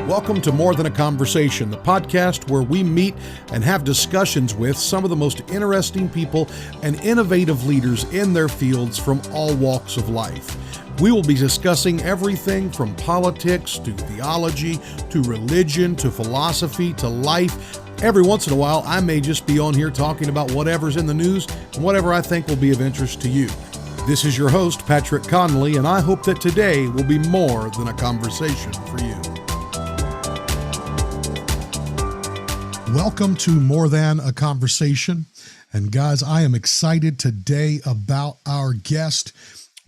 Welcome to More Than a Conversation, the podcast where we meet and have discussions with some of the most interesting people and innovative leaders in their fields from all walks of life. We will be discussing everything from politics to theology to religion to philosophy to life. Every once in a while, I may just be on here talking about whatever's in the news and whatever I think will be of interest to you. This is your host, Patrick Connolly, and I hope that today will be more than a conversation for you. Welcome to More Than a Conversation. And guys, I am excited today about our guest.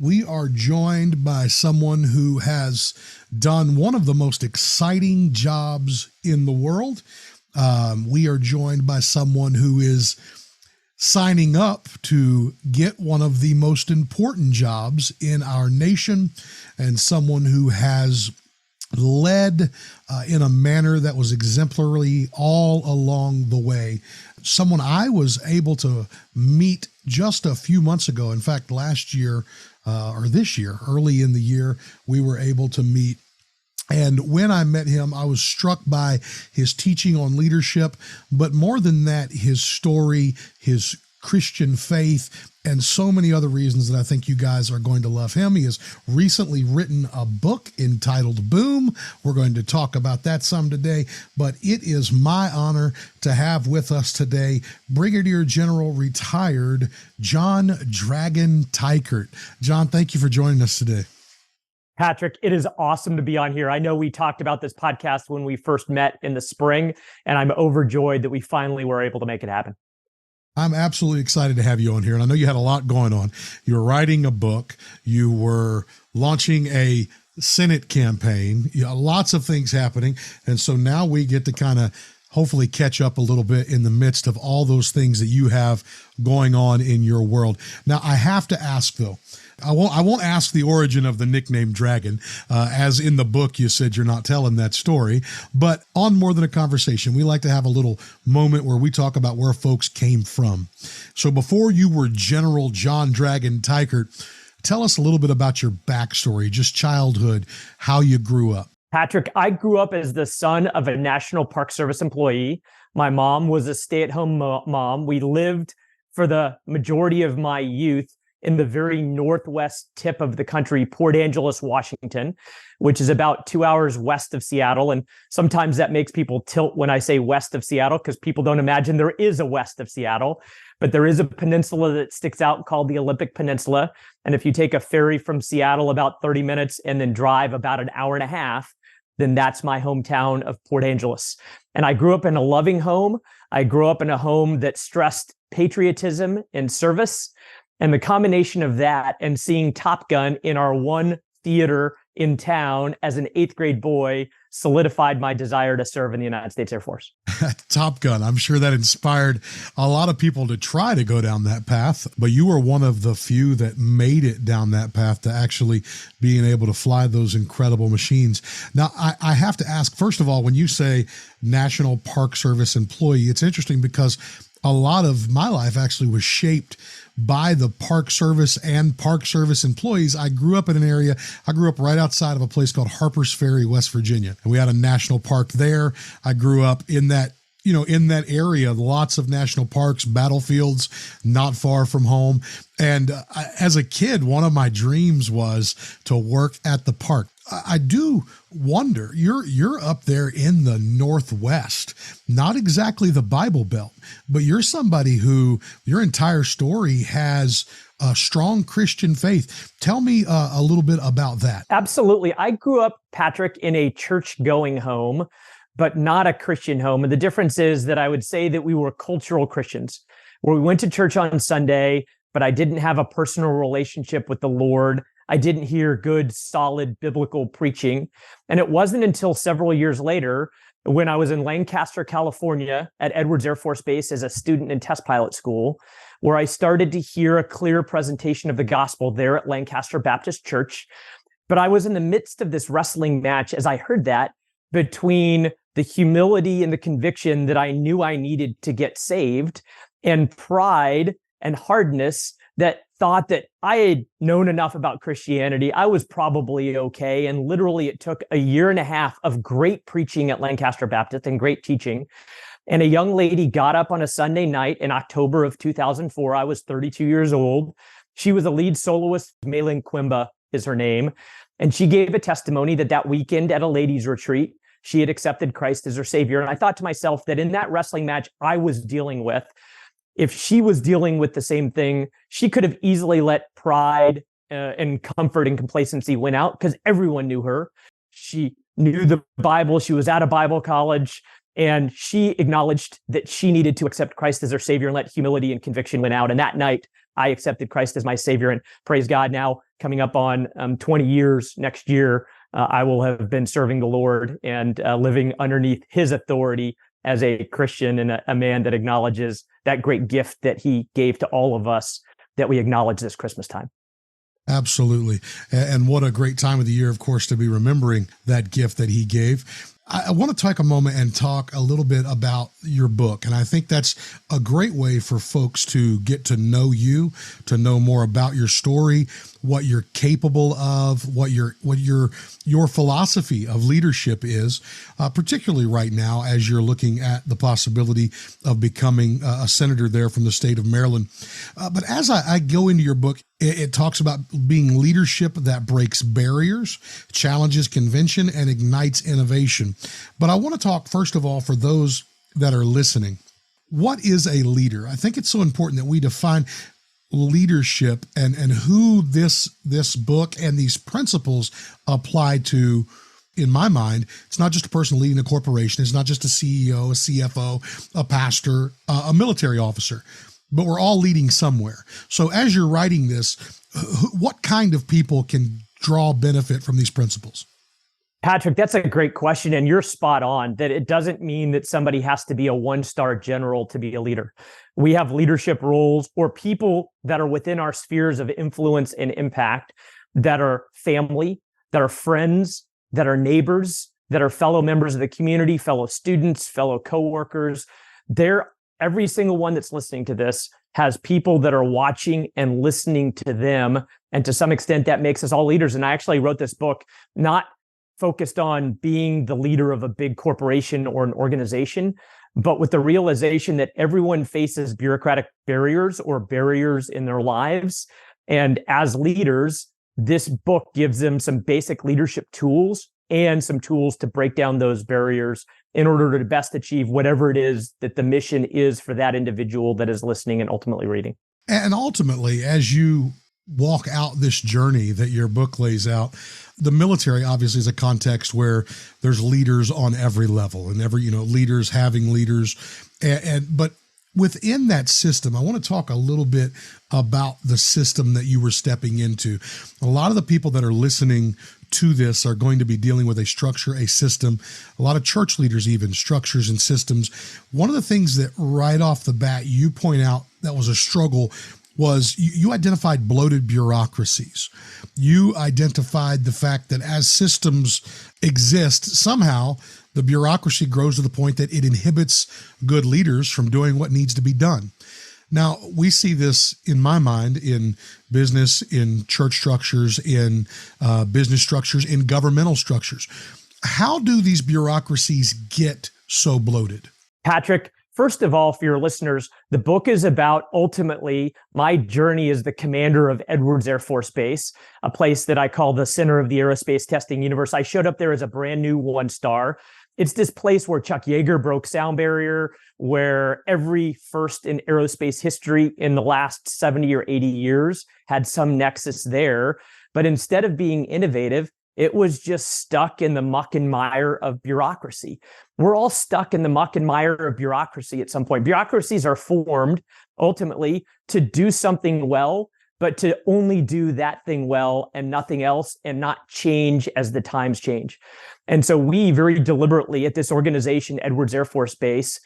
We are joined by someone who has done one of the most exciting jobs in the world. We are joined by someone who is signing up to get one of the most important jobs in our nation, and someone who has led in a manner that was exemplary all along the way. Someone I was able to meet just a few months ago. In fact, last year or this year, early in the year, we were able to meet. And when I met him, I was struck by his teaching on leadership, but more than that, his story, his Christian faith, and so many other reasons that I think you guys are going to love him. He has recently written a book entitled Boom. We're going to talk about that some today, but it is my honor to have with us today Brigadier General retired John Dragon Teichert. John, thank you for joining us today. Patrick, it is awesome to be on here. I know we talked about this podcast when we first met in the spring, and I'm overjoyed that we finally were able to make it happen. I'm absolutely excited to have you on here. And I know you had a lot going on. You were writing a book. You were launching a Senate campaign. Lots of things happening. And so now we get to kind of hopefully catch up a little bit in the midst of all those things that you have going on in your world. Now, I have to ask, though, I won't ask the origin of the nickname Dragon, as in the book you said you're not telling that story. But on More Than a Conversation, we like to have a little moment where we talk about where folks came from. So before you were General John Dragon Teichert, tell us a little bit about your backstory, just childhood, how you grew up. Patrick, I grew up as the son of a National Park Service employee. My mom was a stay-at-home mom. We lived for the majority of my youth in the very northwest tip of the country, Port Angeles, Washington, which is about 2 hours west of Seattle. And sometimes that makes people tilt when I say west of Seattle, because people don't imagine there is a west of Seattle. But there is a peninsula that sticks out called the Olympic Peninsula. And if you take a ferry from Seattle about 30 minutes and then drive about an hour and a half, then that's my hometown of Port Angeles. And I grew up in a loving home. I grew up in a home that stressed patriotism and service. And the combination of that and seeing Top Gun in our one theater in town as an 8th grade boy solidified my desire to serve in the United States Air Force. Top Gun. I'm sure that inspired a lot of people to try to go down that path, but you were one of the few that made it down that path to actually being able to fly those incredible machines. Now, I have to ask, first of all, when you say National Park Service employee, it's interesting because a lot of my life actually was shaped by the Park Service and Park Service employees. I grew up in an area, I grew up right outside of a place called Harpers Ferry, West Virginia. And we had a national park there. I grew up in that, in that area, lots of national parks, battlefields, not far from home. And as a kid, one of my dreams was to work at the park. I do wonder, you're up there in the Northwest, not exactly the Bible Belt, but you're somebody who your entire story has a strong Christian faith. Tell me a little bit about that. Absolutely. I grew up, Patrick, in a church-going home, but not a Christian home. And the difference is that I would say that we were cultural Christians, where we went to church on Sunday, but I didn't have a personal relationship with the Lord. I didn't hear good, solid biblical preaching. And it wasn't until several years later, when I was in Lancaster, California at Edwards Air Force Base as a student in test pilot school, where I started to hear a clear presentation of the gospel there at Lancaster Baptist Church. But I was in the midst of this wrestling match as I heard that between the humility and the conviction that I knew I needed to get saved and pride and hardness that thought that I had known enough about Christianity. I was probably okay. And literally it took a year and a half of great preaching at Lancaster Baptist and great teaching. And a young lady got up on a Sunday night in October of 2004. I was 32 years old. She was a lead soloist. Malin Quimba is her name. And she gave a testimony that weekend at a ladies' retreat, she had accepted Christ as her savior. And I thought to myself that in that wrestling match I was dealing with, if she was dealing with the same thing, she could have easily let pride and comfort and complacency win out, because everyone knew her. She knew the Bible. She was out of Bible college. And she acknowledged that she needed to accept Christ as her savior and let humility and conviction win out. And that night, I accepted Christ as my savior. And praise God, now coming up on 20 years next year, I will have been serving the Lord and living underneath his authority as a Christian and a man that acknowledges that great gift that he gave to all of us that we acknowledge this Christmas time. Absolutely. And what a great time of the year, of course, to be remembering that gift that he gave. I want to take a moment and talk a little bit about your book. And I think that's a great way for folks to get to know you, to know more about your story, what you're capable of, what your philosophy of leadership is, particularly right now as you're looking at the possibility of becoming a senator there from the state of Maryland. But as I go into your book, it talks about being leadership that breaks barriers, challenges convention, and ignites innovation. But I want to talk, first of all, for those that are listening, what is a leader? I think it's so important that we define leadership and who this book and these principles apply to. In my mind, it's not just a person leading a corporation. It's not just a CEO, a CFO, a pastor, a military officer, but we're all leading somewhere. So as you're writing this, what kind of people can draw benefit from these principles? Patrick, that's a great question. And you're spot on that it doesn't mean that somebody has to be a one-star general to be a leader. We have leadership roles or people that are within our spheres of influence and impact that are family, that are friends, that are neighbors, that are fellow members of the community, fellow students, fellow coworkers. Every single one that's listening to this has people that are watching and listening to them. And to some extent, that makes us all leaders. And I actually wrote this book not focused on being the leader of a big corporation or an organization, but with the realization that everyone faces bureaucratic barriers or barriers in their lives. And as leaders, this book gives them some basic leadership tools and some tools to break down those barriers in order to best achieve whatever it is that the mission is for that individual that is listening and ultimately reading. And ultimately, as you walk out this journey that your book lays out, the military obviously is a context where there's leaders on every level and leaders having leaders. But within that system, I want to talk a little bit about the system that you were stepping into. A lot of the people that are listening to this are going to be dealing with a structure, a system, a lot of church leaders, even structures and systems. One of the things that right off the bat you point out that was a struggle was you identified bloated bureaucracies. You identified the fact that as systems exist, somehow the bureaucracy grows to the point that it inhibits good leaders from doing what needs to be done. Now, we see this, in my mind, in business, in church structures, in business structures, in governmental structures. How do these bureaucracies get so bloated? Patrick, first of all, for your listeners, the book is about ultimately my journey as the commander of Edwards Air Force Base, a place that I call the center of the Aerospace Testing Universe. I showed up there as a brand new one-star. It's this place where Chuck Yeager broke sound barrier, where every first in aerospace history in the last 70 or 80 years had some nexus there. But instead of being innovative, it was just stuck in the muck and mire of bureaucracy. We're all stuck in the muck and mire of bureaucracy at some point. Bureaucracies are formed ultimately to do something well, but to only do that thing well and nothing else and not change as the times change. And so we very deliberately at this organization, Edwards Air Force Base,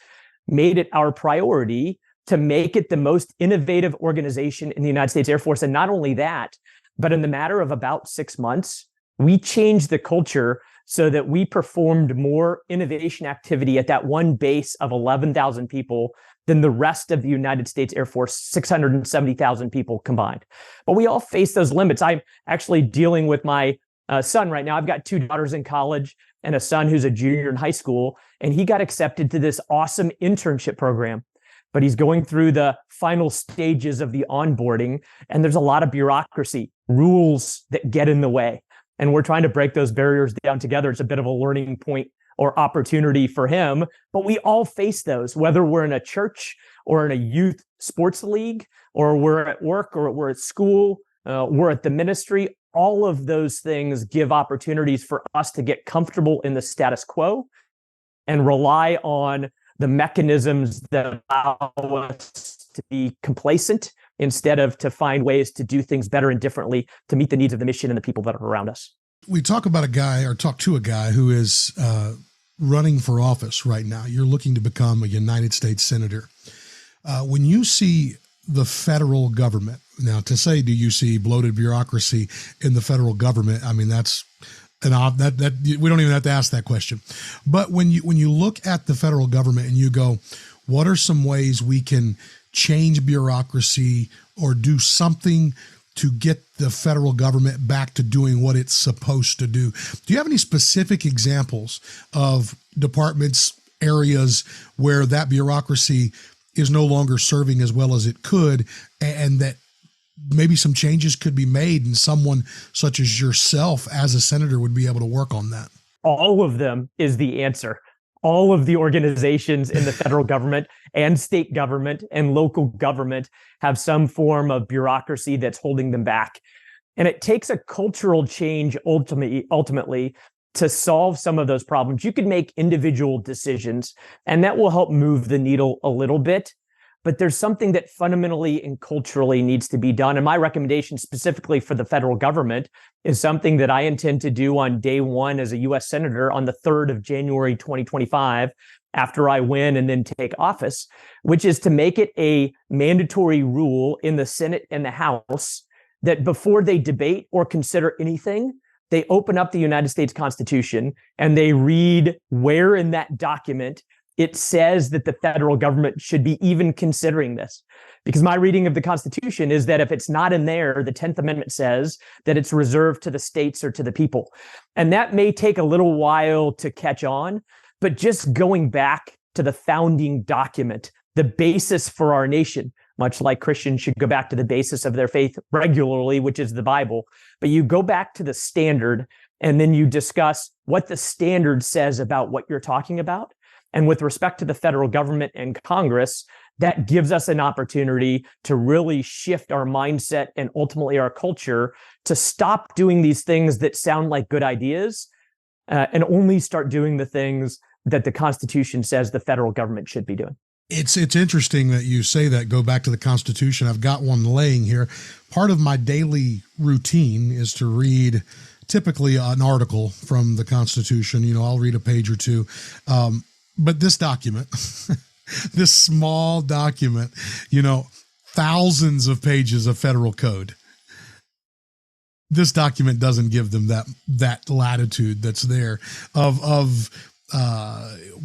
made it our priority to make it the most innovative organization in the United States Air Force. And not only that, but in the matter of about 6 months, we changed the culture so that we performed more innovation activity at that one base of 11,000 people than the rest of the United States Air Force, 670,000 people combined. But we all face those limits. I'm actually dealing with my son right now. I've got 2 daughters in college and a son who's a junior in high school, and he got accepted to this awesome internship program. But he's going through the final stages of the onboarding, and there's a lot of bureaucracy, rules that get in the way. And we're trying to break those barriers down together. It's a bit of a learning point or opportunity for him, but we all face those, whether we're in a church or in a youth sports league, or we're at work, or we're at school, we're at the ministry. All of those things give opportunities for us to get comfortable in the status quo and rely on the mechanisms that allow us to be complacent instead of to find ways to do things better and differently to meet the needs of the mission and the people that are around us. We talk to a guy who is running for office right now. You're looking to become a United States Senator. When you see the federal government, now to say, do you see bloated bureaucracy in the federal government? I mean, that's that we don't even have to ask that question. But when you look at the federal government and you go, what are some ways we can change bureaucracy or do something to get the federal government back to doing what it's supposed to do? Do you have any specific examples of departments, areas where that bureaucracy is no longer serving as well as it could, and that maybe some changes could be made and someone such as yourself as a senator would be able to work on that? All of them is the answer. All of the organizations in the federal government and state government and local government have some form of bureaucracy that's holding them back. And it takes a cultural change ultimately to solve some of those problems. You can make individual decisions, and that will help move the needle a little bit. But there's something that fundamentally and culturally needs to be done. And my recommendation specifically for the federal government is something that I intend to do on day one as a U.S. Senator on the 3rd of January, 2025, after I win and then take office, which is to make it a mandatory rule in the Senate and the House that before they debate or consider anything, they open up the United States Constitution and they read where in that document it says that the federal government should be even considering this. Because my reading of the Constitution is that if it's not in there, the 10th Amendment says that it's reserved to the states or to the people. And that may take a little while to catch on, but just going back to the founding document, the basis for our nation, much like Christians should go back to the basis of their faith regularly, which is the Bible. But you go back to the standard, and then you discuss what the standard says about what you're talking about. And with respect to the federal government and Congress, that gives us an opportunity to really shift our mindset and ultimately our culture to stop doing these things that sound like good ideas and only start doing the things that the Constitution says the federal government should be doing. It's interesting that you say that. Go back to the Constitution. I've got one laying here. Part of my daily routine is to read typically an article from the Constitution. You know, I'll read a page or two. But this document, this small document, you know, thousands of pages of federal code. This document doesn't give them that latitude that's there of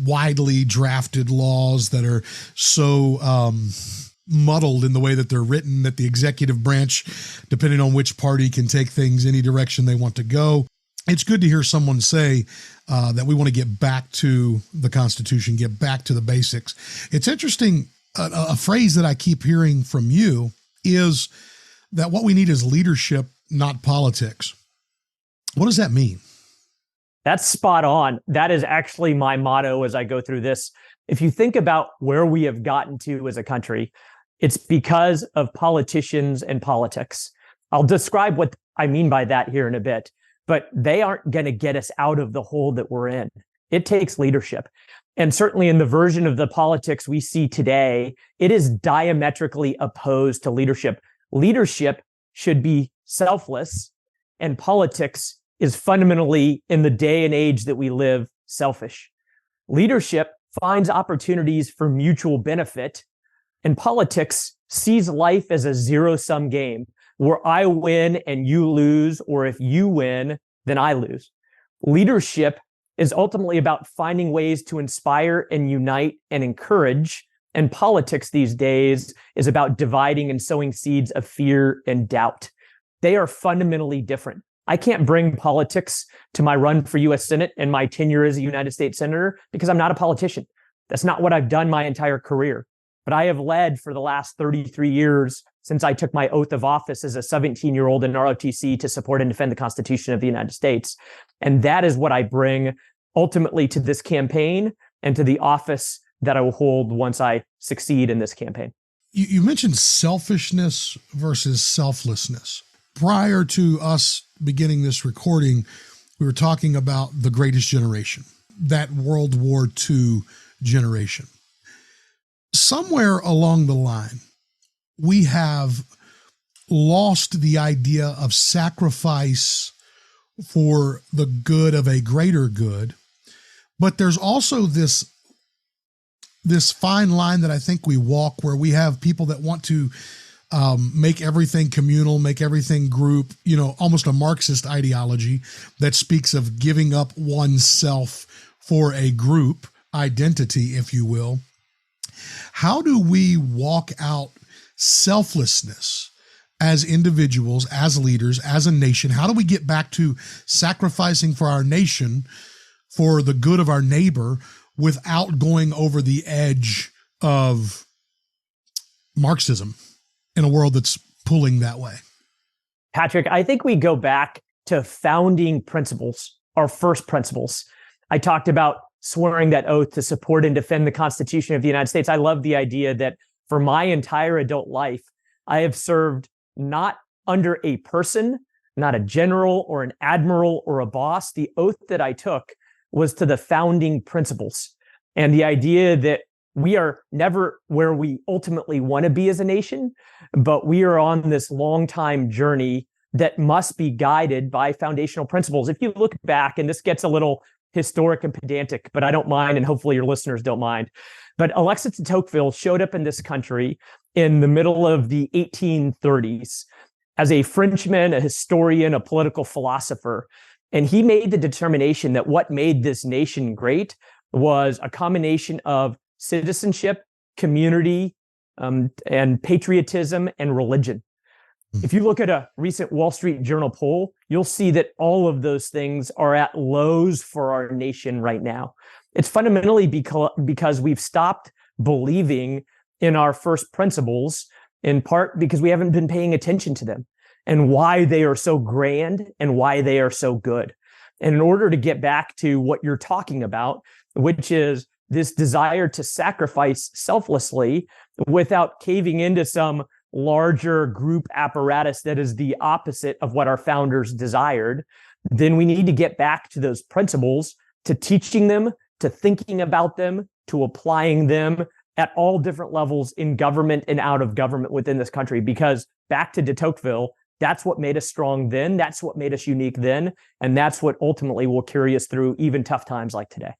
widely drafted laws that are so muddled in the way that they're written that the executive branch, depending on which party, can take things any direction they want to go. It's good to hear someone say that we want to get back to the Constitution, get back to the basics. It's interesting, a phrase that I keep hearing from you is that what we need is leadership, not politics. What does that mean? That's spot on. That is actually my motto as I go through this. If you think about where we have gotten to as a country, it's because of politicians and politics. I'll describe what I mean by that here in a bit. But they aren't going to get us out of the hole that we're in. It takes leadership. And certainly in the version of the politics we see today, it is diametrically opposed to leadership. Leadership should be selfless, and politics is fundamentally, in the day and age that we live, selfish. Leadership finds opportunities for mutual benefit, and politics sees life as a zero-sum game, where I win and you lose, or if you win, then I lose. Leadership is ultimately about finding ways to inspire and unite and encourage And politics these days is about dividing and sowing seeds of fear and doubt. They are fundamentally different. I can't bring politics to my run for U.S. Senate and my tenure as a United States Senator because I'm not a politician. That's not what I've done my entire career. But I have led for the last 33 years since I took my oath of office as a 17-year-old in ROTC to support and defend the Constitution of the United States. And that is what I bring ultimately to this campaign and to the office that I will hold once I succeed in this campaign. You mentioned selfishness versus selflessness. Prior to us beginning this recording, we were talking about the greatest generation, that World War II generation. Somewhere along the line, we have lost the idea of sacrifice for the good of a greater good. But there's also this fine line that I think we walk where we have people that want to make everything communal, make everything group, almost a Marxist ideology that speaks of giving up oneself for a group identity, if you will. How do we walk out selflessness as individuals, as leaders, as a nation? How do we get back to sacrificing for our nation, for the good of our neighbor, without going over the edge of Marxism in a world that's pulling that way? Patrick, I think we go back to founding principles, our first principles. I talked about swearing that oath to support and defend the Constitution of the United States. I love the idea that for my entire adult life, I have served not under a person, not a general or an admiral or a boss. The oath that I took was to the founding principles. And the idea that we are never where we ultimately want to be as a nation, but we are on this long time journey that must be guided by foundational principles. If you look back, and this gets a little historic and pedantic, but I don't mind, and hopefully your listeners don't mind. But Alexis de Tocqueville showed up in this country in the middle of the 1830s as a Frenchman, a historian, a political philosopher. And he made the determination that what made this nation great was a combination of citizenship, community, and patriotism and religion. If you look at a recent Wall Street Journal poll, you'll see that all of those things are at lows for our nation right now. It's fundamentally because we've stopped believing in our first principles, in part because we haven't been paying attention to them and why they are so grand and why they are so good. And in order to get back to what you're talking about, which is this desire to sacrifice selflessly without caving into some larger group apparatus that is the opposite of what our founders desired, then we need to get back to those principles, to teaching them, to thinking about them, to applying them at all different levels in government and out of government within this country. Because back to de Tocqueville, that's what made us strong then, that's what made us unique then, and that's what ultimately will carry us through even tough times like today.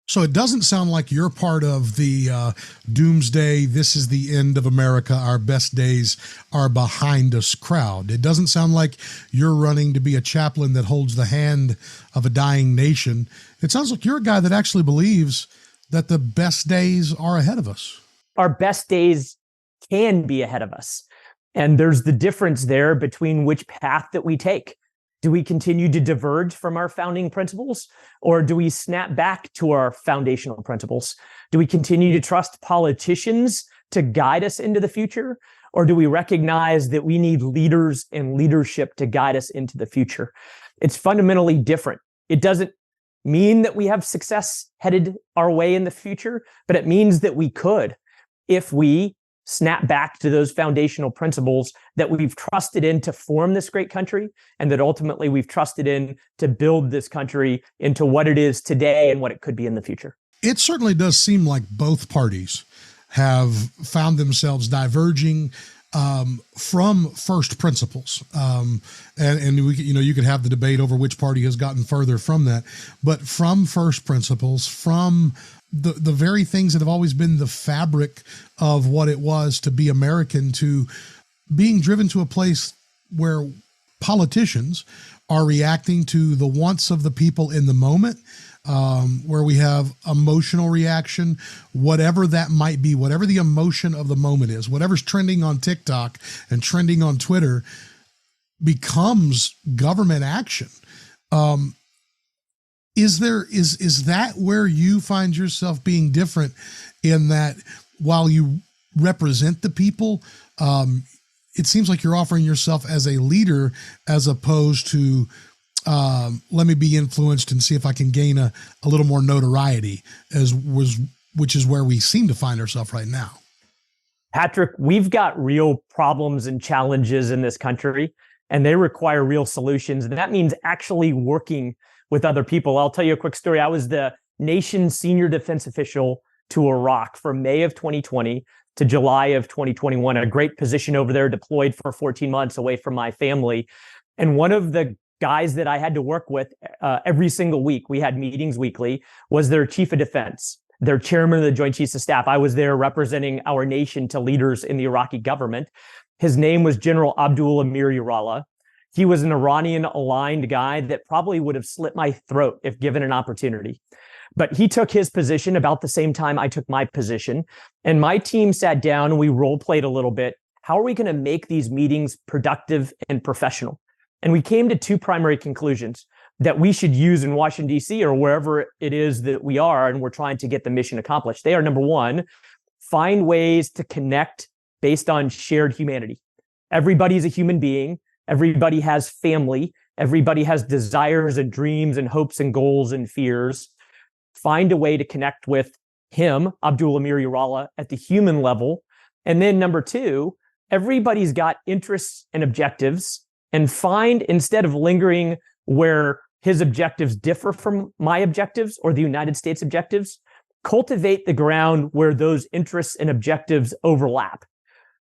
So it doesn't sound like you're part of the doomsday, this is the end of America, our best days are behind us crowd. It doesn't sound like you're running to be a chaplain that holds the hand of a dying nation. It sounds like you're a guy that actually believes that the best days are ahead of us. Our best days can be ahead of us. And there's the difference there between which path that we take. Do we continue to diverge from our founding principles, or do we snap back to our foundational principles? Do we continue to trust politicians to guide us into the future, or do we recognize that we need leaders and leadership to guide us into the future? It's fundamentally different. It doesn't mean that we have success headed our way in the future, but it means that we could if we snap back to those foundational principles that we've trusted in to form this great country, and that ultimately we've trusted in to build this country into what it is today and what it could be in the future. It certainly does seem like both parties have found themselves diverging from first principles. And we, you could have the debate over which party has gotten further from that, but from first principles, from the very things that have always been the fabric of what it was to be American, to being driven to a place where politicians are reacting to the wants of the people in the moment, where we have emotional reaction, whatever that might be, whatever the emotion of the moment is, whatever's trending on TikTok and trending on Twitter becomes government action. Is that where you find yourself being different, in that while you represent the people, it seems like you're offering yourself as a leader as opposed to let me be influenced and see if I can gain a little more notoriety, which is where we seem to find ourselves right now? Patrick, we've got real problems and challenges in this country, and they require real solutions. And that means actually working with other people. I'll tell you a quick story. I was the nation's senior defense official to Iraq from May of 2020 to July of 2021, a great position over there, deployed for 14 months away from my family. And one of the guys that I had to work with every single week, we had meetings weekly, was their chief of defense, their chairman of the Joint Chiefs of Staff. I was there representing our nation to leaders in the Iraqi government. His name was General Abdul Amir Urala. He was an Iranian-aligned guy that probably would have slit my throat if given an opportunity. But he took his position about the same time I took my position. And my team sat down and we role-played a little bit. How are we going to make these meetings productive and professional? And we came to two primary conclusions that we should use in Washington, D.C., or wherever it is that we are and we're trying to get the mission accomplished. They are, number one, find ways to connect based on shared humanity. Everybody's a human being. Everybody has family. Everybody has desires and dreams and hopes and goals and fears. Find a way to connect with him, Abdul Amir Urala, at the human level. And then number two, everybody's got interests and objectives, and find, instead of lingering where his objectives differ from my objectives or the United States objectives, cultivate the ground where those interests and objectives overlap.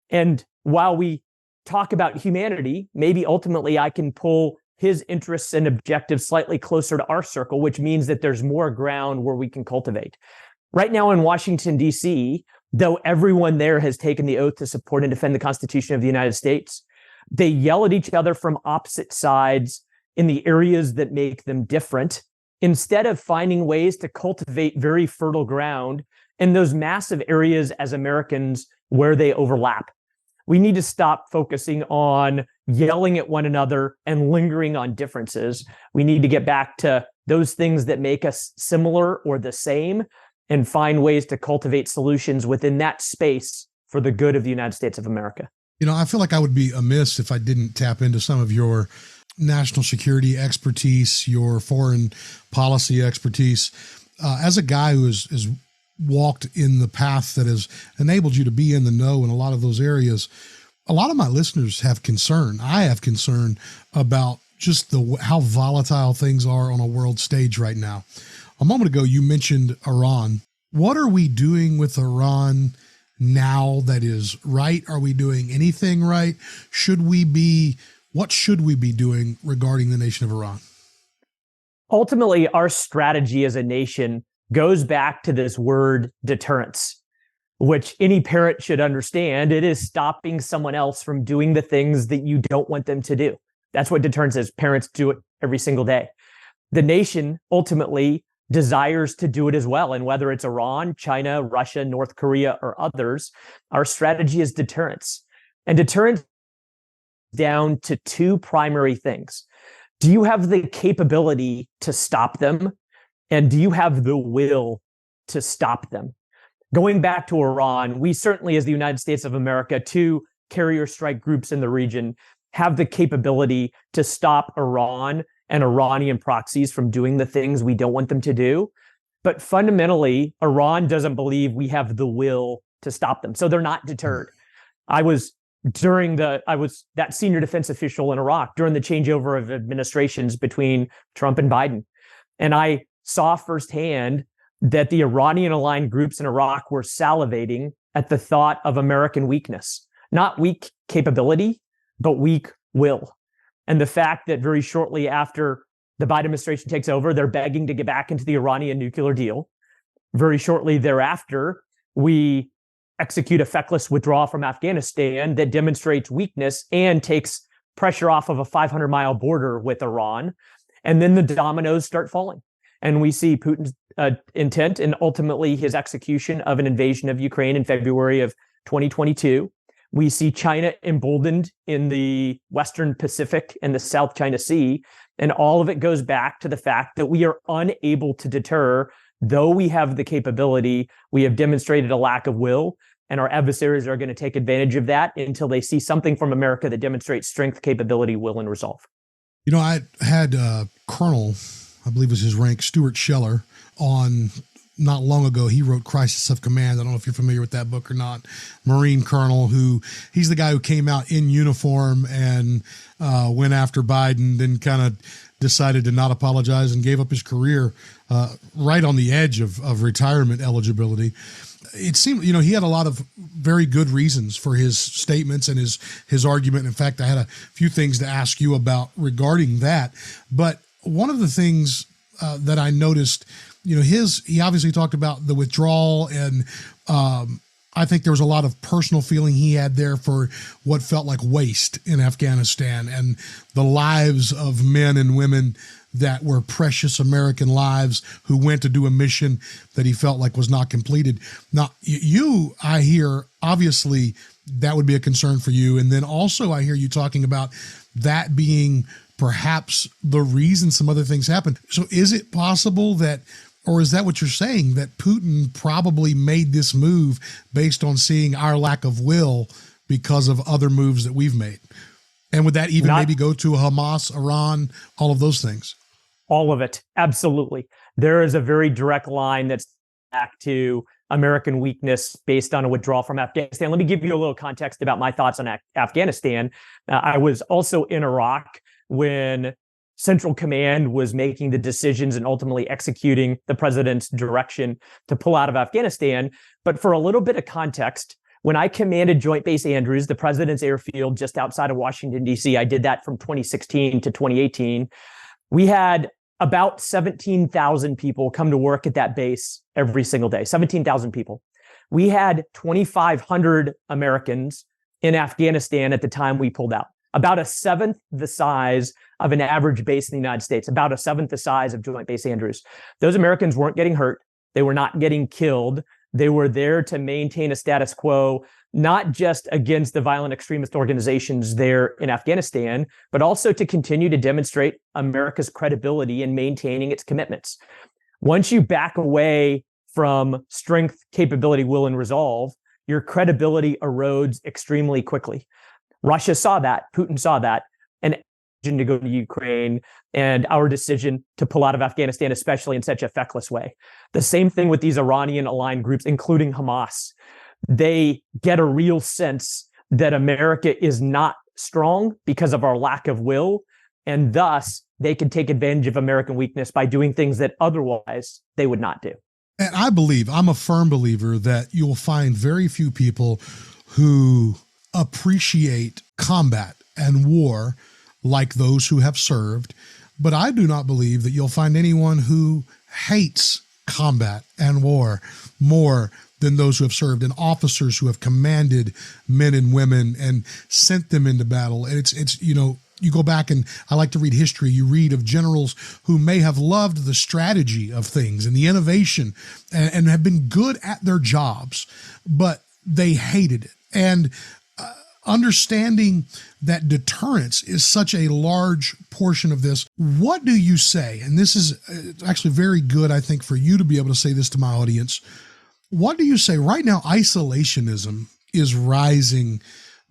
And while we talk about humanity, maybe ultimately I can pull his interests and objectives slightly closer to our circle, which means that there's more ground where we can cultivate. Right now in Washington, D.C., though everyone there has taken the oath to support and defend the Constitution of the United States, they yell at each other from opposite sides in the areas that make them different, instead of finding ways to cultivate very fertile ground in those massive areas as Americans where they overlap. We need to stop focusing on yelling at one another and lingering on differences. We need to get back to those things that make us similar or the same and find ways to cultivate solutions within that space for the good of the United States of America. I feel like I would be amiss if I didn't tap into some of your national security expertise, your foreign policy expertise. As a guy who has walked in the path that has enabled you to be in the know in a lot of those areas, a lot of my listeners have concern. I have concern about just how volatile things are on a world stage right now. A moment ago, you mentioned Iran. What are we doing with Iran now that is right? Are we doing anything right? What should we be doing regarding the nation of Iran? Ultimately, our strategy as a nation goes back to this word deterrence, which any parent should understand. It is stopping someone else from doing the things that you don't want them to do. That's what deterrence is. Parents do it every single day. The nation ultimately desires to do it as well. And whether it's Iran, China, Russia, North Korea, or others, our strategy is deterrence. And deterrence down to two primary things. Do you have the capability to stop them? And do you have the will to stop them? Going back to Iran, we certainly, as the United States of America, two carrier strike groups in the region, have the capability to stop Iran and Iranian proxies from doing the things we don't want them to do. But fundamentally, Iran doesn't believe we have the will to stop them. So they're not deterred. I was that senior defense official in Iraq during the changeover of administrations between Trump and Biden. And I saw firsthand that the Iranian-aligned groups in Iraq were salivating at the thought of American weakness, not weak capability, but weak will. And the fact that very shortly after the Biden administration takes over, they're begging to get back into the Iranian nuclear deal. Very shortly thereafter, we execute a feckless withdrawal from Afghanistan that demonstrates weakness and takes pressure off of a 500-mile border with Iran. And then the dominoes start falling. And we see Putin's intent and ultimately his execution of an invasion of Ukraine in February of 2022. We see China emboldened in the Western Pacific and the South China Sea. And all of it goes back to the fact that we are unable to deter. Though we have the capability, we have demonstrated a lack of will, and our adversaries are going to take advantage of that until they see something from America that demonstrates strength, capability, will, and resolve. You know, I had Colonel, I believe was his rank, Stuart Scheller, on not long ago. He wrote Crisis of Command. I don't know if you're familiar with that book or not. Marine Colonel, he's the guy who came out in uniform and went after Biden, then kind of decided to not apologize and gave up his career right on the edge of retirement eligibility. It seemed, he had a lot of very good reasons for his statements and his argument. In fact, I had a few things to ask you about regarding that. But one of the things that I noticed, he obviously talked about the withdrawal, and I think there was a lot of personal feeling he had there for what felt like waste in Afghanistan and the lives of men and women that were precious American lives who went to do a mission that he felt like was not completed. Now, I hear, obviously, that would be a concern for you. And then also I hear you talking about that being perhaps the reason some other things happened. So is it possible that, or is that what you're saying, that Putin probably made this move based on seeing our lack of will because of other moves that we've made? And would that even maybe go to Hamas, Iran, all of those things? All of it. Absolutely. There is a very direct line that's back to American weakness based on a withdrawal from Afghanistan. Let me give you a little context about my thoughts on Afghanistan. I was also in Iraq when Central Command was making the decisions and ultimately executing the president's direction to pull out of Afghanistan. But for a little bit of context, when I commanded Joint Base Andrews, the president's airfield just outside of Washington, D.C., I did that from 2016 to 2018. We had about 17,000 people come to work at that base every single day, 17,000 people. We had 2,500 Americans in Afghanistan at the time we pulled out, about a seventh the size of an average base in the United States, about a seventh the size of Joint Base Andrews. Those Americans weren't getting hurt. They were not getting killed. They were there to maintain a status quo, not just against the violent extremist organizations there in Afghanistan, but also to continue to demonstrate America's credibility in maintaining its commitments. Once you back away from strength, capability, will, and resolve, your credibility erodes extremely quickly. Russia saw that, Putin saw that, and to go to Ukraine and our decision to pull out of Afghanistan, especially in such a feckless way. The same thing with these Iranian-aligned groups, including Hamas. They get a real sense that America is not strong because of our lack of will, and thus they can take advantage of American weakness by doing things that otherwise they would not do. And I'm a firm believer that you'll find very few people who appreciate combat and war like those who have served. But I do not believe that you'll find anyone who hates combat and war more than those who have served, and officers who have commanded men and women and sent them into battle. And it's you go back, and I like to read history. You read of generals who may have loved the strategy of things and the innovation and have been good at their jobs, but they hated it. And understanding that deterrence is such a large portion of this, what do you say? And this is actually very good, I think, for you to be able to say this to my audience. What do you say right now? Isolationism is rising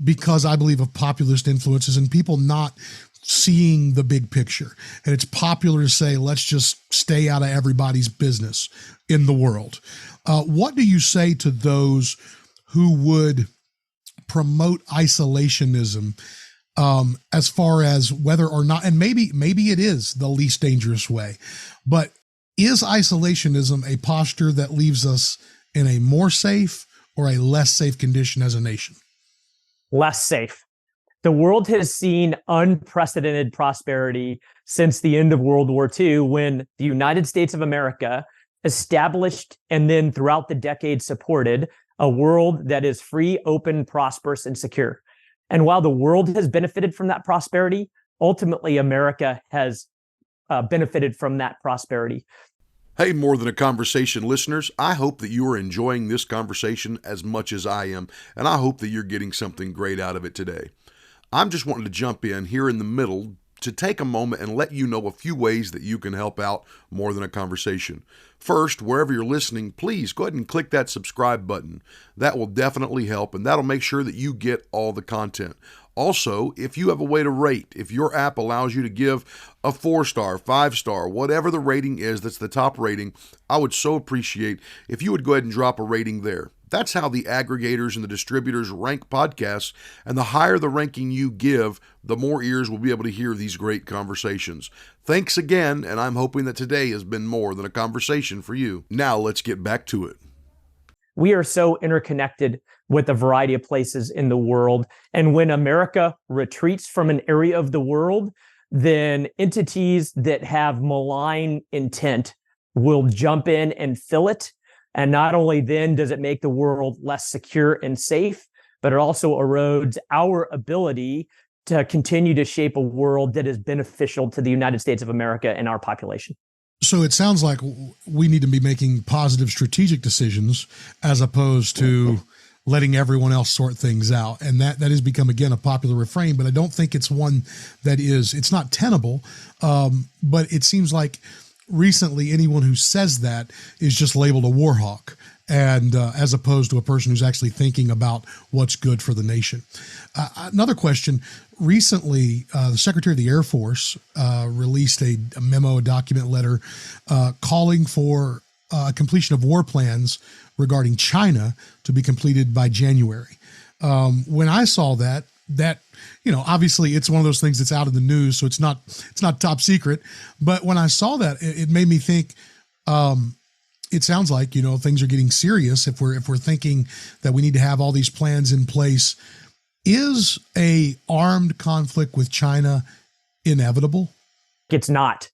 because I believe of populist influences and people not seeing the big picture. And it's popular to say, let's just stay out of everybody's business in the world. What do you say to those who would promote isolationism as far as whether or not, and maybe it is the least dangerous way, but is isolationism a posture that leaves us in a more safe or a less safe condition as a nation? Less safe. The world has seen unprecedented prosperity since the end of World War II, when the United States of America established and then throughout the decades supported a world that is free, open, prosperous, and secure. And while the world has benefited from that prosperity, ultimately America has benefited from that prosperity. Hey, More Than a Conversation listeners, I hope that you are enjoying this conversation as much as I am, and I hope that you're getting something great out of it today. I'm just wanting to jump in here in the middle to take a moment and let you know a few ways that you can help out More Than a Conversation. First, wherever you're listening, please go ahead and click that subscribe button. That will definitely help, and that'll make sure that you get all the content. Also, if you have a way to rate, if your app allows you to give a 4-star, 5-star, whatever the rating is that's the top rating, I would so appreciate if you would go ahead and drop a rating there. That's how the aggregators and the distributors rank podcasts, and the higher the ranking you give, the more ears will be able to hear these great conversations. Thanks again, and I'm hoping that today has been more than a conversation for you. Now let's get back to it. We are so interconnected with a variety of places in the world. And when America retreats from an area of the world, then entities that have malign intent will jump in and fill it. And not only then does it make the world less secure and safe, but it also erodes our ability to continue to shape a world that is beneficial to the United States of America and our population. So it sounds like we need to be making positive strategic decisions as opposed to letting everyone else sort things out. And that has become, again, a popular refrain, but I don't think it's one that it's not tenable. But it seems like recently anyone who says that is just labeled a war hawk, and as opposed to a person who's actually thinking about what's good for the nation. Another question. Recently, the Secretary of the Air Force released a memo, a document letter calling for completion of war plans regarding China to be completed by January. When I saw that, obviously it's one of those things that's out in the news, so it's not top secret. But when I saw that, it made me think, it sounds like, things are getting serious if we're thinking that we need to have all these plans in place. Is a armed conflict with China inevitable? It's not,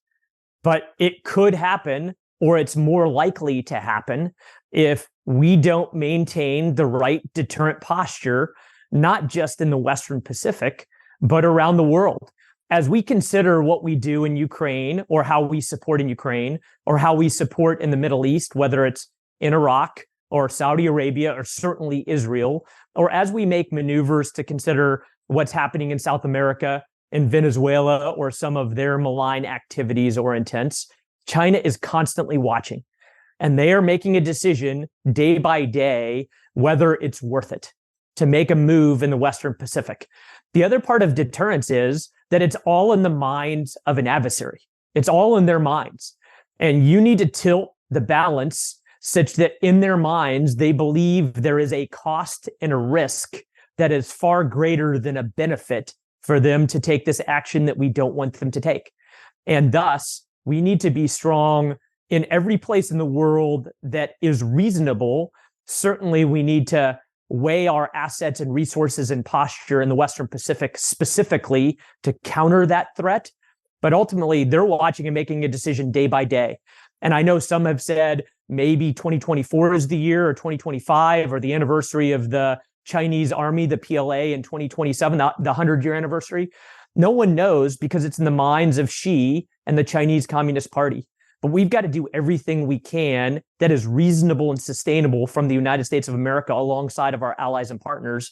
but it could happen, or it's more likely to happen if we don't maintain the right deterrent posture, not just in the Western Pacific, but around the world. As we consider what we do in Ukraine, or how we support in Ukraine, or how we support in the Middle East, whether it's in Iraq or Saudi Arabia, or certainly Israel, or as we make maneuvers to consider what's happening in South America, in Venezuela, or some of their malign activities or intents, China is constantly watching. And they are making a decision day by day whether it's worth it to make a move in the Western Pacific. The other part of deterrence is that it's all in the minds of an adversary. It's all in their minds. And you need to tilt the balance such that in their minds, they believe there is a cost and a risk that is far greater than a benefit for them to take this action that we don't want them to take. And thus, we need to be strong in every place in the world that is reasonable. Certainly, we need to weigh our assets and resources and posture in the Western Pacific specifically to counter that threat. But ultimately, they're watching and making a decision day by day. And I know some have said maybe 2024 is the year, or 2025, or the anniversary of the Chinese Army, the PLA, in 2027, the 100-year anniversary. No one knows, because it's in the minds of Xi and the Chinese Communist Party. But we've got to do everything we can that is reasonable and sustainable from the United States of America, alongside of our allies and partners,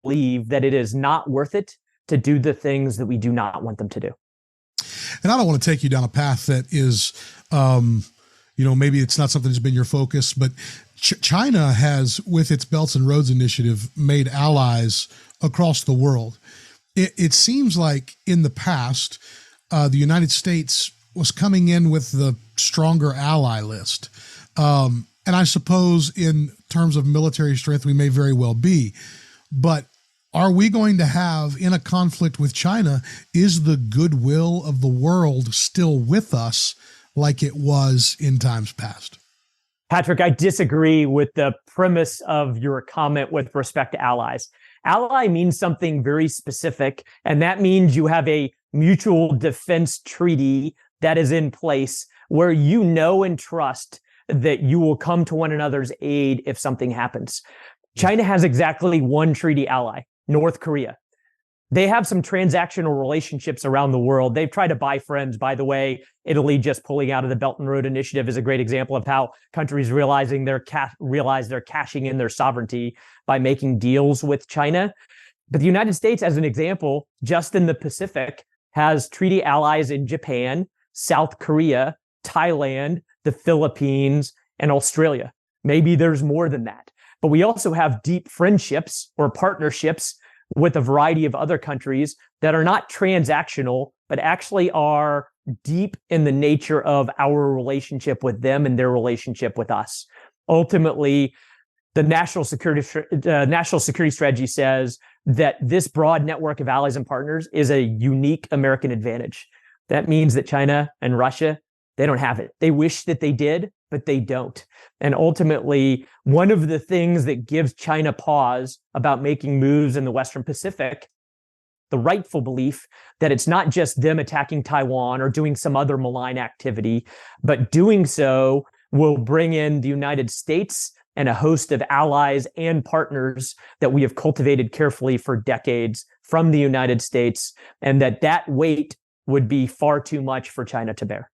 believe that it is not worth it to do the things that we do not want them to do. And I don't want to take you down a path that is, maybe it's not something that's been your focus, but China has, with its Belts and Roads Initiative, made allies across the world. It seems like in the past, the United States was coming in with the stronger ally list. And I suppose in terms of military strength, we may very well be. But are we going to have, in a conflict with China, is the goodwill of the world still with us like it was in times past? Patrick, I disagree with the premise of your comment with respect to allies. Ally means something very specific, and that means you have a mutual defense treaty that is in place where you know and trust that you will come to one another's aid if something happens. China has exactly one treaty ally, North Korea. They have some transactional relationships around the world. They've tried to buy friends, by the way. Italy just pulling out of the Belt and Road Initiative is a great example of how countries realize they're cashing in their sovereignty by making deals with China. But the United States, as an example, just in the Pacific, has treaty allies in Japan, South Korea, Thailand, the Philippines, and Australia. Maybe there's more than that. But we also have deep friendships or partnerships with a variety of other countries that are not transactional, but actually are deep in the nature of our relationship with them and their relationship with us. Ultimately, the national security strategy says that this broad network of allies and partners is a unique American advantage. That means that China and Russia, they don't have it. They wish that they did, but they don't. And ultimately, one of the things that gives China pause about making moves in the Western Pacific, the rightful belief that it's not just them attacking Taiwan or doing some other malign activity, but doing so will bring in the United States and a host of allies and partners that we have cultivated carefully for decades from the United States, and that weight would be far too much for China to bear.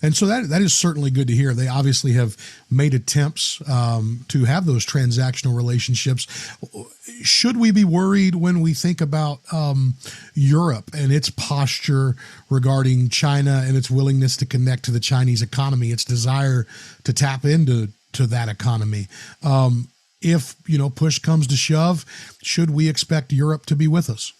And so that is certainly good to hear. They obviously have made attempts to have those transactional relationships. Should we be worried when we think about Europe and its posture regarding China and its willingness to connect to the Chinese economy, its desire to tap into that economy? If push comes to shove, should we expect Europe to be with us?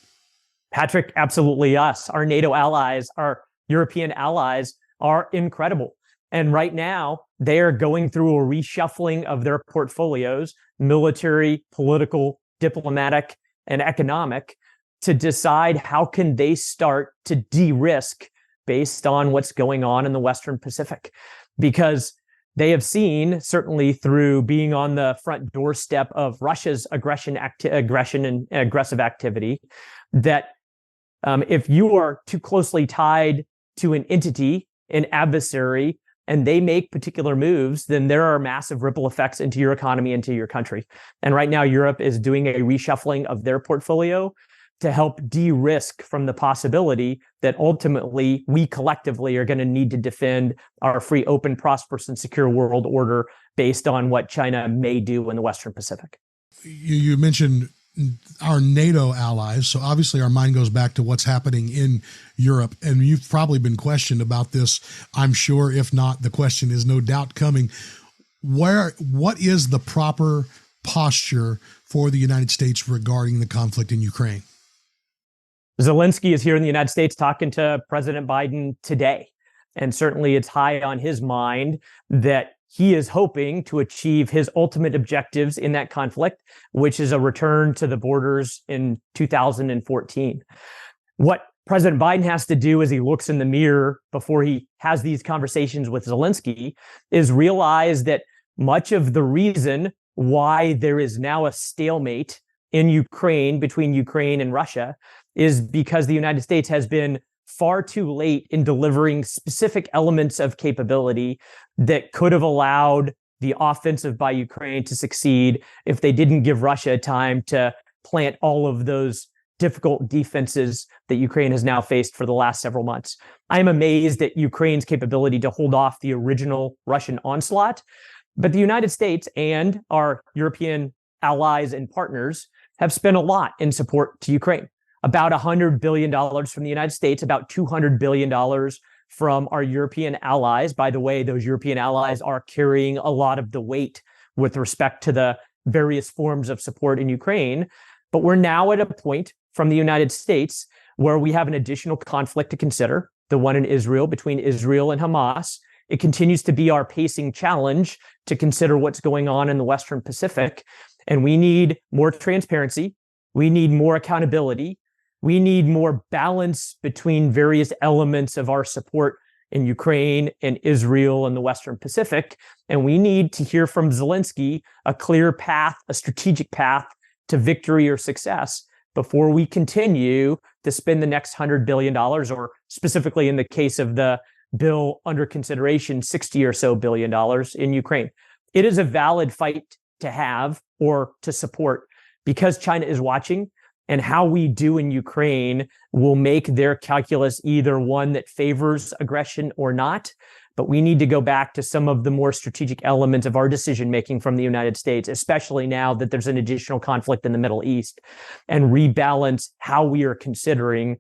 Patrick, absolutely us. Our NATO allies, our European allies are incredible. And right now, they are going through a reshuffling of their portfolios, military, political, diplomatic, and economic, to decide how can they start to de-risk based on what's going on in the Western Pacific. Because they have seen, certainly through being on the front doorstep of Russia's aggression and aggressive activity, that if you are too closely tied to an entity, an adversary, and they make particular moves, then there are massive ripple effects into your economy, into your country. And right now, Europe is doing a reshuffling of their portfolio to help de-risk from the possibility that ultimately we collectively are going to need to defend our free, open, prosperous, and secure world order based on what China may do in the Western Pacific. You mentioned our NATO allies. So obviously our mind goes back to what's happening in Europe. And you've probably been questioned about this, I'm sure. If not, the question is no doubt coming. What is the proper posture for the United States regarding the conflict in Ukraine? Zelensky is here in the United States talking to President Biden today. And certainly it's high on his mind that he is hoping to achieve his ultimate objectives in that conflict, which is a return to the borders in 2014. What President Biden has to do as he looks in the mirror before he has these conversations with Zelensky is realize that much of the reason why there is now a stalemate in Ukraine between Ukraine and Russia is because the United States has been far too late in delivering specific elements of capability that could have allowed the offensive by Ukraine to succeed if they didn't give Russia time to plant all of those difficult defenses that Ukraine has now faced for the last several months. I am amazed at Ukraine's capability to hold off the original Russian onslaught, but the United States and our European allies and partners have spent a lot in support to Ukraine. About $100 billion from the United States, about $200 billion from our European allies. By the way, those European allies are carrying a lot of the weight with respect to the various forms of support in Ukraine. But we're now at a point from the United States where we have an additional conflict to consider, the one in Israel, between Israel and Hamas. It continues to be our pacing challenge to consider what's going on in the Western Pacific. And we need more transparency. We need more accountability. We need more balance between various elements of our support in Ukraine and Israel and the Western Pacific. And we need to hear from Zelensky a clear path, a strategic path to victory or success before we continue to spend the next $100 billion, or specifically in the case of the bill under consideration, $60 or so billion in Ukraine. It is a valid fight to have or to support because China is watching. and how we do in Ukraine will make their calculus either one that favors aggression or not. But we need to go back to some of the more strategic elements of our decision-making from the United States, especially now that there's an additional conflict in the Middle East, and rebalance how we are considering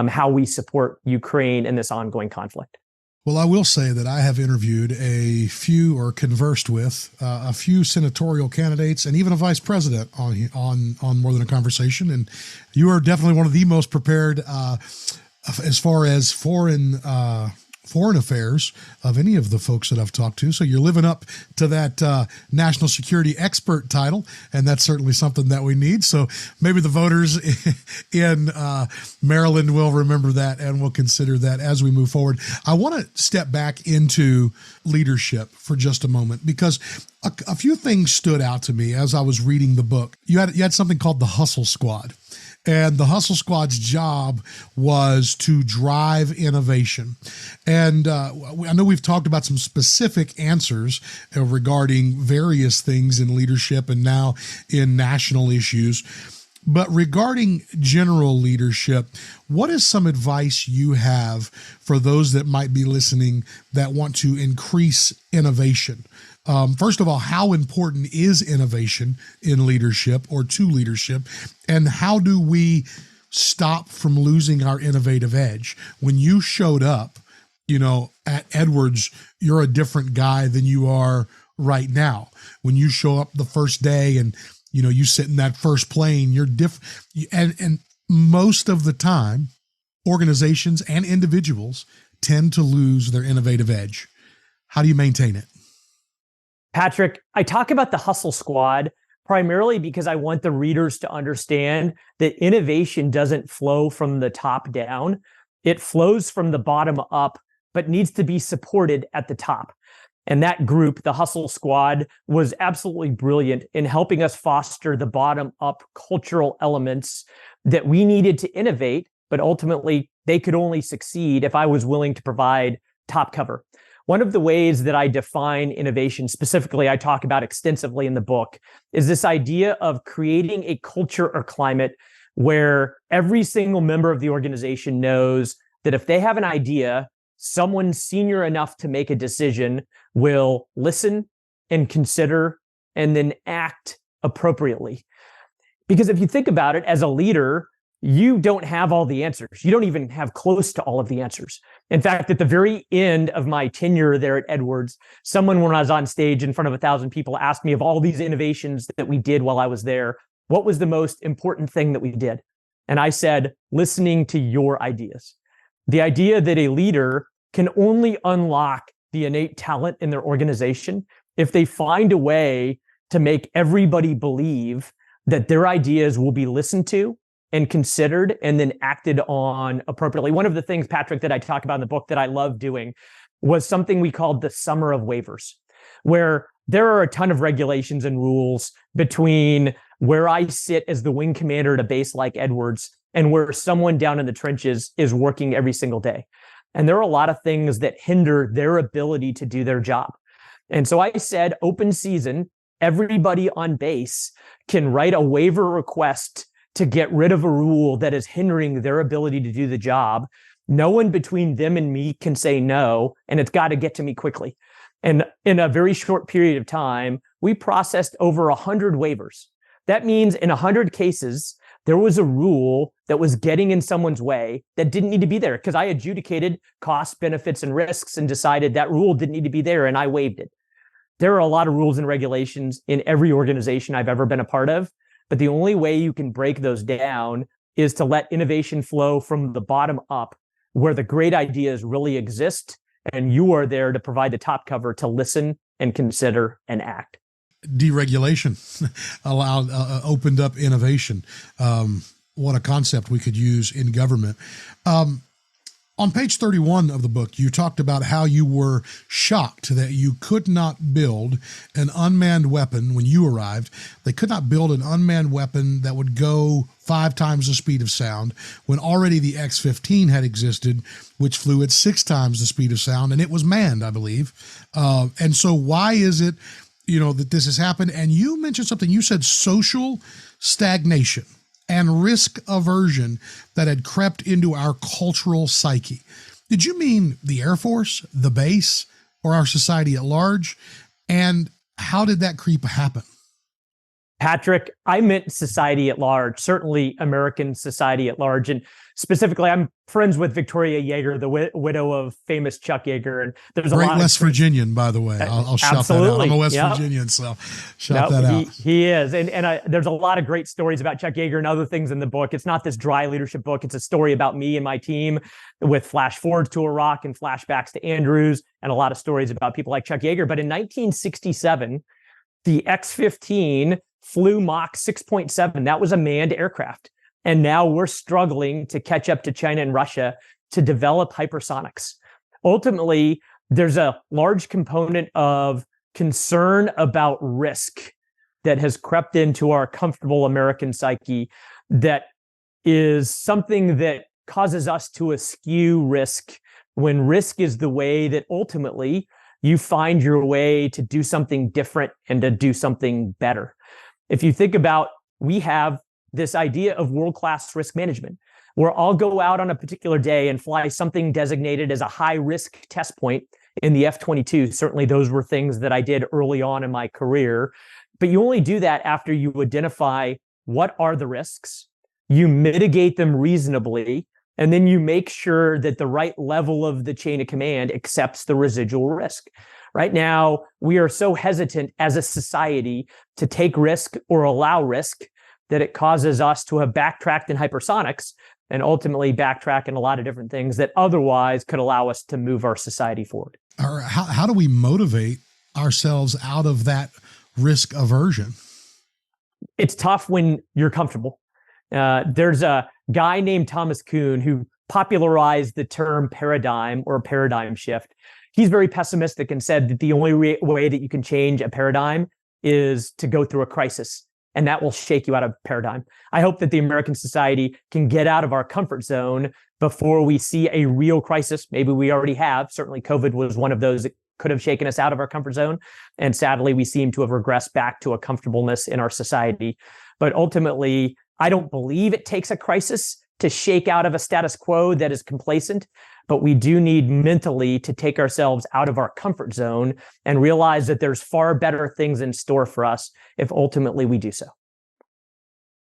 how we support Ukraine in this ongoing conflict. Well, I will say that I have interviewed a few or conversed with a few senatorial candidates and even a vice president on More Than a Conversation. And you are definitely one of the most prepared as far as foreign affairs of any of the folks that I've talked to. So you're living up to that national security expert title, and that's certainly something that we need. So maybe the voters in Maryland will remember that and will consider that as we move forward. I want to step back into leadership for just a moment, because a few things stood out to me as I was reading the book. You had something called the Hustle Squad. And the Hustle Squad's job was to drive innovation. And I know we've talked about some specific answers regarding various things in leadership and now in national issues. But regarding general leadership, what is some advice you have for those that might be listening that want to increase innovation? First of all, how important is innovation in leadership or to leadership? And how do we stop from losing our innovative edge? When you showed up, at Edwards, you're a different guy than you are right now. When you show up the first day and, you sit in that first plane, you're different. And most of the time, organizations and individuals tend to lose their innovative edge. How do you maintain it? Patrick, I talk about the Hustle Squad primarily because I want the readers to understand that innovation doesn't flow from the top down. It flows from the bottom up, but needs to be supported at the top. And that group, the Hustle Squad, was absolutely brilliant in helping us foster the bottom up cultural elements that we needed to innovate, but ultimately they could only succeed if I was willing to provide top cover. One of the ways that I define innovation, specifically I talk about extensively in the book, is this idea of creating a culture or climate where every single member of the organization knows that if they have an idea, someone senior enough to make a decision will listen and consider and then act appropriately. Because if you think about it, as a leader, you don't have all the answers. You don't even have close to all of the answers. In fact, at the very end of my tenure there at Edwards, someone, when I was on stage in front of 1,000 people, asked me of all these innovations that we did while I was there, what was the most important thing that we did? And I said, listening to your ideas. The idea that a leader can only unlock the innate talent in their organization if they find a way to make everybody believe that their ideas will be listened to and considered and then acted on appropriately. One of the things, Patrick, that I talk about in the book that I love doing was something we called the summer of waivers, where there are a ton of regulations and rules between where I sit as the wing commander at a base like Edwards and where someone down in the trenches is working every single day. And there are a lot of things that hinder their ability to do their job. And so I said, open season, everybody on base can write a waiver request to get rid of a rule that is hindering their ability to do the job. No one between them and me can say no, and it's got to get to me quickly. And in a very short period of time, we processed over 100 waivers. That means in 100 cases, there was a rule that was getting in someone's way that didn't need to be there because I adjudicated costs, benefits, and risks and decided that rule didn't need to be there, and I waived it. There are a lot of rules and regulations in every organization I've ever been a part of, but the only way you can break those down is to let innovation flow from the bottom up, where the great ideas really exist, and you are there to provide the top cover to listen and consider and act. Deregulation opened up innovation. What a concept we could use in government. On page 31 of the book, you talked about how you were shocked that you could not build an unmanned weapon when you arrived. They could not build an unmanned weapon that would go 5 times the speed of sound when already the X-15 had existed, which flew at 6 times the speed of sound, and it was manned, I believe. And so why is it, that this has happened? And you mentioned something, you said social stagnation. and risk aversion that had crept into our cultural psyche. Did you mean the Air Force, the base, or our society at large? And how did that creep happen? Patrick, I meant society at large, certainly American society at large. And specifically, I'm friends with Victoria Yeager, the widow of famous Chuck Yeager. And there's great a lot West Virginian, by the way. I'll shout that out. I'm a West Virginian, so shout that out. He is. And there's a lot of great stories about Chuck Yeager and other things in the book. It's not this dry leadership book. It's a story about me and my team with flash forwards to Iraq and flashbacks to Andrews and a lot of stories about people like Chuck Yeager. But in 1967, the X-15 flew Mach 6.7. That was a manned aircraft. And now we're struggling to catch up to China and Russia to develop hypersonics. Ultimately, there's a large component of concern about risk that has crept into our comfortable American psyche that is something that causes us to eschew risk when risk is the way that ultimately you find your way to do something different and to do something better. If you think about, we have this idea of world-class risk management, where I'll go out on a particular day and fly something designated as a high-risk test point in the F-22. Certainly, those were things that I did early on in my career. But you only do that after you identify what are the risks, you mitigate them reasonably, and then you make sure that the right level of the chain of command accepts the residual risk. Right now, we are so hesitant as a society to take risk or allow risk that it causes us to have backtracked in hypersonics and ultimately backtrack in a lot of different things that otherwise could allow us to move our society forward. Or how do we motivate ourselves out of that risk aversion? It's tough when you're comfortable. There's a guy named Thomas Kuhn who popularized the term paradigm or paradigm shift. He's very pessimistic and said that the only way that you can change a paradigm is to go through a crisis, and that will shake you out of paradigm. I hope that the American society can get out of our comfort zone before we see a real crisis. Maybe we already have. Certainly COVID was one of those that could have shaken us out of our comfort zone. And sadly, we seem to have regressed back to a comfortableness in our society. But ultimately, I don't believe it takes a crisis to shake out of a status quo that is complacent, but we do need mentally to take ourselves out of our comfort zone and realize that there's far better things in store for us if ultimately we do so.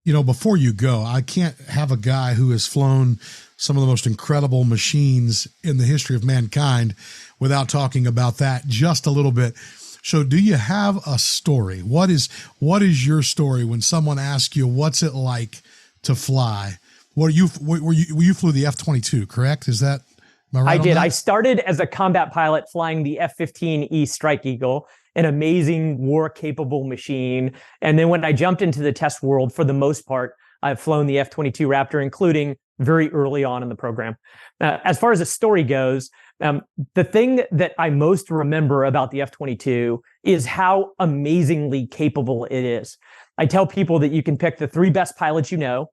You know, before you go, I can't have a guy who has flown some of the most incredible machines in the history of mankind without talking about that just a little bit. So do you have a story? What is your story when someone asks you, what's it like to fly? You flew the F-22, correct? Is that, am I right? I did. On that? I started as a combat pilot flying the F-15E Strike Eagle, an amazing war-capable machine. And then when I jumped into the test world, for the most part, I've flown the F-22 Raptor, including very early on in the program. As far as the story goes, the thing that I most remember about the F-22 is how amazingly capable it is. I tell people that you can pick the 3 best pilots you know,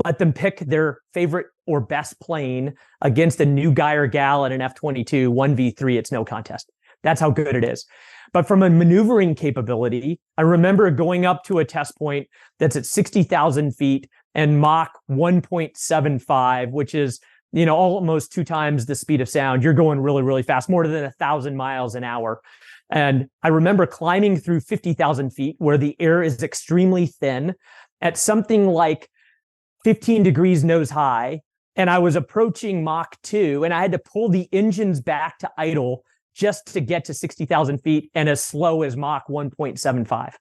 let them pick their favorite or best plane against a new guy or gal at an F-22, 1v3, it's no contest. That's how good it is. But from a maneuvering capability, I remember going up to a test point that's at 60,000 feet and Mach 1.75, which is, almost 2 times the speed of sound. You're going really, really fast, more than 1,000 miles an hour. And I remember climbing through 50,000 feet where the air is extremely thin at something like 15 degrees nose high. And I was approaching Mach 2 and I had to pull the engines back to idle just to get to 60,000 feet and as slow as Mach 1.75.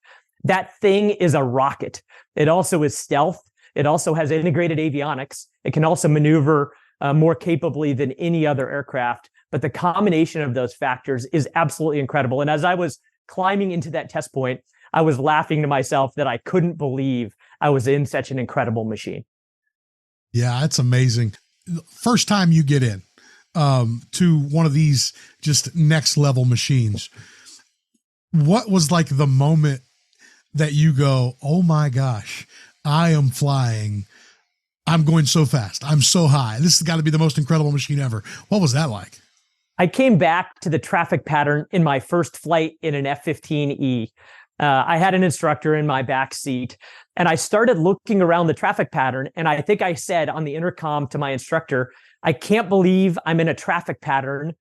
That thing is a rocket. It also is stealth. It also has integrated avionics. It can also maneuver more capably than any other aircraft. But the combination of those factors is absolutely incredible. And as I was climbing into that test point, I was laughing to myself that I couldn't believe I was in such an incredible machine. Yeah, it's amazing. First time you get in to one of these just next level machines, what was like the moment that you go, oh my gosh, I am flying. I'm going so fast. I'm so high. This has got to be the most incredible machine ever. What was that like? I came back to the traffic pattern in my first flight in an F-15E. I had an instructor in my back seat, and I started looking around the traffic pattern. And I think I said on the intercom to my instructor, I can't believe I'm in a traffic pattern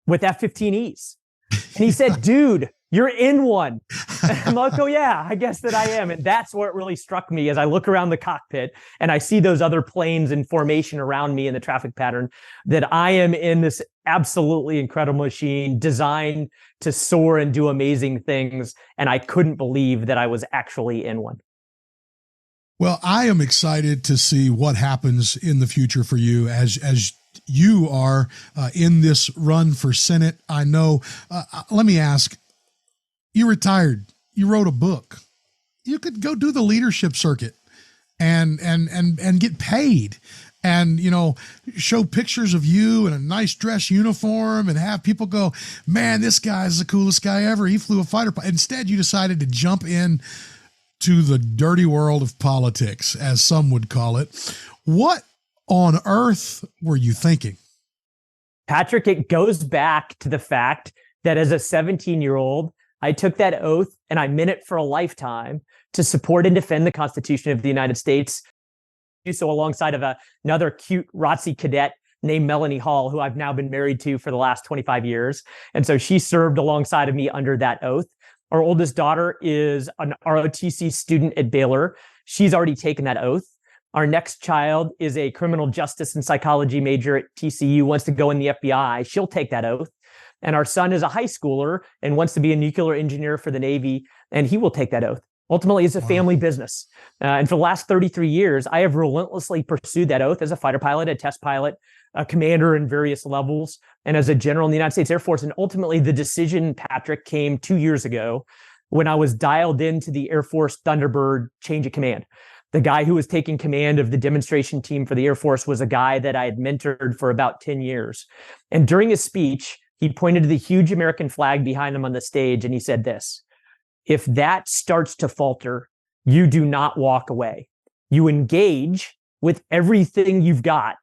with F-15Es. And he said, dude, you're in one. And I'm like, oh yeah, I guess that I am. And that's what really struck me as I look around the cockpit and I see those other planes in formation around me in the traffic pattern, that I am in this absolutely incredible machine designed to soar and do amazing things. And I couldn't believe that I was actually in one. Well, I am excited to see what happens in the future for you as you are in this run for Senate. I know, let me ask, you retired, you wrote a book, you could go do the leadership circuit and get paid and, you know, show pictures of you in a nice dress uniform and have people go, man, this guy is the coolest guy ever. He flew a fighter. Instead, you decided to jump in to the dirty world of politics, as some would call it. What on earth were you thinking? Patrick, it goes back to the fact that as a 17-year-old, I took that oath and I meant it for a lifetime to support and defend the Constitution of the United States. So alongside of another cute ROTC cadet named Melanie Hall, who I've now been married to for the last 25 years. And so she served alongside of me under that oath. Our oldest daughter is an ROTC student at Baylor. She's already taken that oath. Our next child is a criminal justice and psychology major at TCU, wants to go in the FBI. She'll take that oath. And our son is a high schooler and wants to be a nuclear engineer for the Navy, and he will take that oath. Ultimately, it's a family business. And for the last 33 years, I have relentlessly pursued that oath as a fighter pilot, a test pilot, a commander in various levels, and as a general in the United States Air Force. And ultimately, the decision, Patrick, came 2 years ago when I was dialed into the Air Force Thunderbird change of command. The guy who was taking command of the demonstration team for the Air Force was a guy that I had mentored for about 10 years. And during his speech, he pointed to the huge American flag behind him on the stage, and he said this: if that starts to falter, you do not walk away. You engage with everything you've got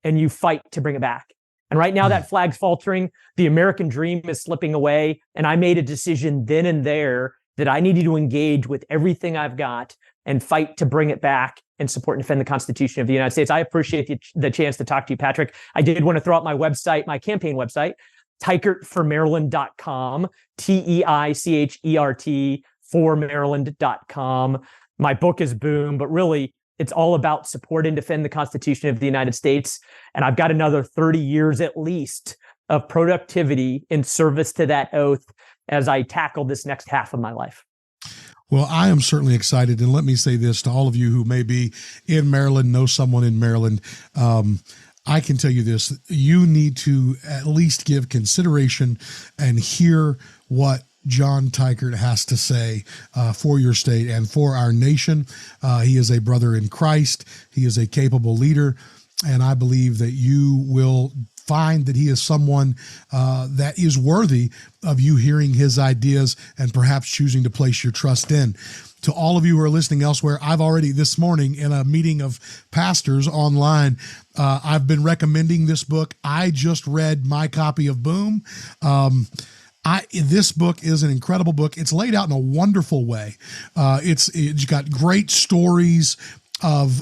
and you fight to bring it back. And right now that flag's faltering. The American dream is slipping away. And I made a decision then and there that I needed to engage with everything I've got and fight to bring it back and support and defend the Constitution of the United States. I appreciate the chance to talk to you, Patrick. I did want to throw out my website, my campaign website, TeichertforMaryland.com, Teichert for Maryland.com. My book is Boom, but really it's all about support and defend the Constitution of the United States. And I've got another 30 years at least of productivity in service to that oath as I tackle this next half of my life. Well, I am certainly excited. And let me say this to all of you who may be in Maryland, know someone in Maryland. I can tell you this: you need to at least give consideration and hear what John Teichert has to say for your state and for our nation. He is a brother in Christ. He is a capable leader. And I believe that you will find that he is someone that is worthy of you hearing his ideas and perhaps choosing to place your trust in. To all of you who are listening elsewhere, I've already this morning in a meeting of pastors online, I've been recommending this book. I just read my copy of Boom. This book is an incredible book. It's laid out in a wonderful way. It's got great stories of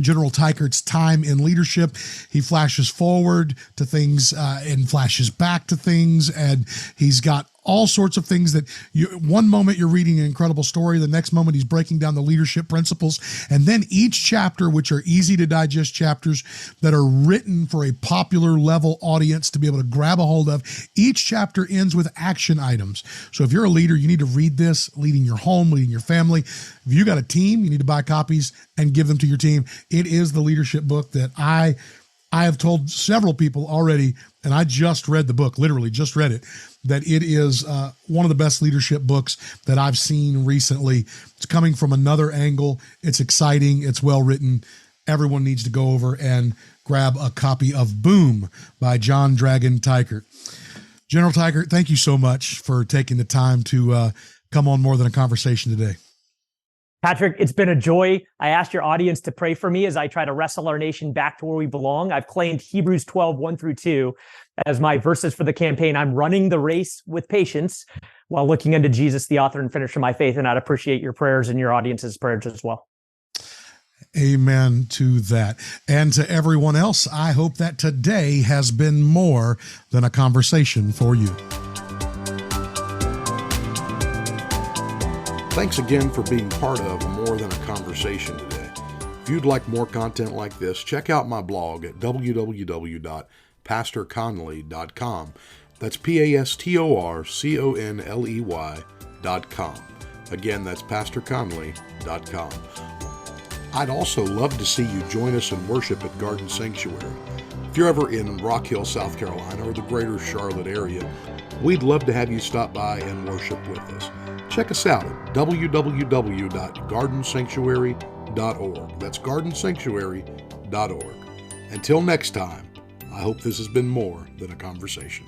General Teichert's time in leadership. He flashes forward to things and flashes back to things, and he's got all sorts of things that one moment you're reading an incredible story, the next moment he's breaking down the leadership principles, and then each chapter, which are easy to digest chapters that are written for a popular level audience to be able to grab a hold of, each chapter ends with action items. So if you're a leader, you need to read this, leading your home, leading your family. If you got a team, you need to buy copies and give them to your team. It is the leadership book that I have told several people already, and I just read the book, literally just read it, that it is one of the best leadership books that I've seen recently. It's coming from another angle. It's exciting. It's well written. Everyone needs to go over and grab a copy of Boom by John Dragon Teichert. General Teichert, thank you so much for taking the time to come on More Than a Conversation today. Patrick, it's been a joy. I asked your audience to pray for me as I try to wrestle our nation back to where we belong. I've claimed Hebrews 12, 1 through 2. as my verses for the campaign, I'm running the race with patience while looking unto Jesus, the author and finisher of my faith. And I'd appreciate your prayers and your audience's prayers as well. Amen to that. And to everyone else, I hope that today has been more than a conversation for you. Thanks again for being part of More Than a Conversation today. If you'd like more content like this, check out my blog at www.pastorconley.com. That's PastorConley.com. Again, that's PastorConley.com. I'd also love to see you join us in worship at Garden Sanctuary. If you're ever in Rock Hill, South Carolina, or the greater Charlotte area, we'd love to have you stop by and worship with us. Check us out at www.gardensanctuary.org. That's gardensanctuary.org. Until next time, I hope this has been more than a conversation.